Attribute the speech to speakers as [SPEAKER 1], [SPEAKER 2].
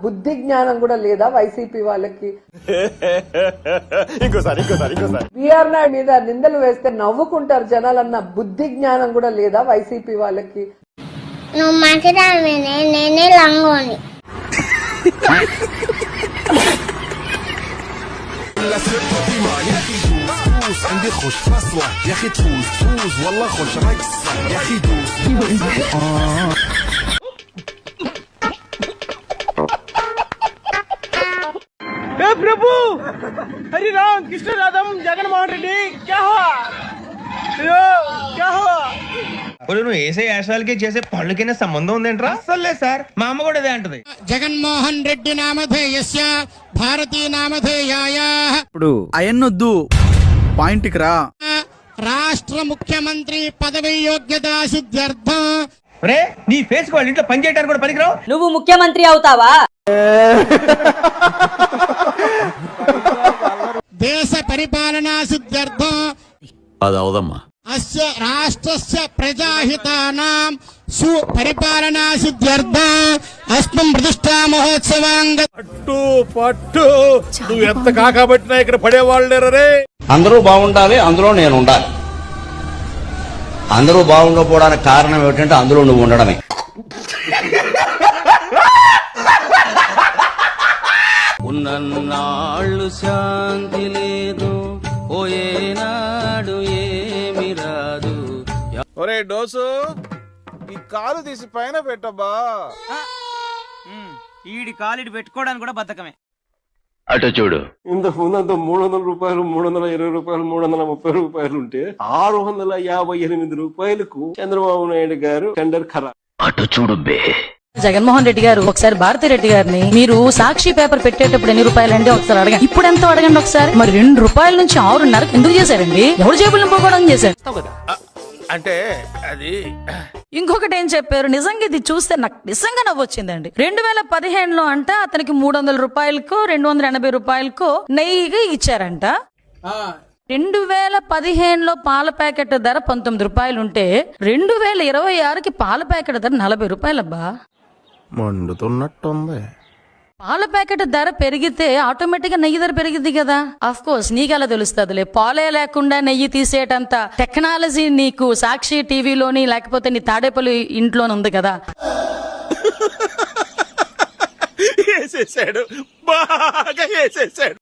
[SPEAKER 1] బుద్ధి జ్ఞానం కూడా లేదా వైసీపీ వాళ్ళకి? బిఆర్ నాయుడు మీద నిందలు వేస్తే నవ్వుకుంటారు జనాలన్న బుద్ధి జ్ఞానం కూడా లేదా వైసీపీ వాళ్ళకి?
[SPEAKER 2] నువ్వు మంచిదానినే, నేనే లంగోని.
[SPEAKER 3] عندي خوش فصلة يا اخي تفوز تفوز والله خوش رقصة يا اخي دوس.
[SPEAKER 4] हे प्रभु हरि राम कृष्ण राधम जगन मोहन रेड्डी क्या हुआ? क्या हुआ?
[SPEAKER 5] నువ్వు వేసే యాశాలకి చేసే పళ్ళకైనా సంబంధం ఉందేంట్రా? అసలే సార్ మా అమ్మ కూడా అదే అంటది.
[SPEAKER 6] జగన్మోహన్ రెడ్డి నామధేయస్య భారతీ నామధేయాయ.
[SPEAKER 7] ఇప్పుడు అయన్నొద్దు, పాయింట్ కి రా.
[SPEAKER 6] రాష్ట్ర ముఖ్యమంత్రి పదవి యోగ్యతా సిద్ధ్యర్థం.
[SPEAKER 5] రే నీ ఫేస్ వాళ్ళ ఇంట్లో పని చేయడానికి కూడా పనికిరావు.
[SPEAKER 8] నువ్వు ముఖ్యమంత్రి అవుతావా?
[SPEAKER 6] దేశ పరిపాలనా సిద్ధ్యర్థం
[SPEAKER 3] అదవుదమ్మా.
[SPEAKER 6] అస్య రాష్ట్రస్య ప్రజాహితానాం సుపరిపాలనా సిద్ధ్యర్థం అస్మిన్ ప్రతిష్టా మహోత్సవాంగ.
[SPEAKER 3] పట్టు నువ్వు ఎంత కాకబట్టినా ఇక్కడ పడేవాళ్ళు రే.
[SPEAKER 9] అందరూ బాగుండాలి, అందులో నేను ఉండాలి. అందరూ బాగుండకపోవడానికి కారణం ఏమిటంటే అందులో నువ్వు ఉండడమే. ఉన్నన్నాళ్ళు శాంతి లేదు, పోయేనాడు ఏమి రాదు.
[SPEAKER 3] ఒరే డోసు, ఈ కాలు తీసి పైన పెట్టబ్బా.
[SPEAKER 4] ఈడి కాలిడి పెట్టుకోవడానికి కూడా బద్ధకమే.
[SPEAKER 9] అటు చూడు.
[SPEAKER 10] ఇంతకు ముందు 300 రూపాయలు, 320 రూపాయలు, 330 రూపాయలు ఉంటే 658 రూపాయలకు చంద్రబాబు నాయుడు గారు టెండర్ ఖరా.
[SPEAKER 9] అటు చూడు బే.
[SPEAKER 8] జగన్మోహన్ రెడ్డి గారు ఒకసారి భారతి రెడ్డి గారిని మీరు సాక్షి పేపర్ పెట్టేటప్పుడు ఎన్ని రూపాయలండి ఒకసారి అడగండి. ఇప్పుడు ఎంతో అడగండి ఒకసారి. మరి 2 రూపాయల నుంచి 6:30 ఎందుకు చేశారండి? ఎవరు జేబులు నింపుకోవడం చేశారు
[SPEAKER 3] అంటే అది.
[SPEAKER 8] ఇంకొకటి ఏం చెప్పారు, నిజంగా ఇది చూస్తే నాకు నిజంగా నవ్వొచ్చిందండి. 2015లో అంట అతనికి 300 రూపాయలకు 280 రూపాయలకు నెయ్యి ఇచ్చారంట. 2015లో పాల ప్యాకెట్ ధర 19 రూపాయలు ఉంటే 2026కి పాల ప్యాకెట్ ధర 40 రూపాయలబ్బా.
[SPEAKER 3] మండుతున్నట్టుంది.
[SPEAKER 8] పాల ప్యాకెట్ ధర పెరిగితే ఆటోమేటిక్ గా నెయ్యి ధర పెరిగింది కదా. ఆఫ్ కోర్స్ నీకెలా తెలుస్తుందిలే, పాలే లేకుండా నెయ్యి తీసేటంత టెక్నాలజీ నీకు సాక్షి టీవీలోని లేకపోతే నీ తాడేపల్లి ఇంట్లోనే ఉంది కదా.
[SPEAKER 3] వేసేసాడు, బాగా వేసేసాడు.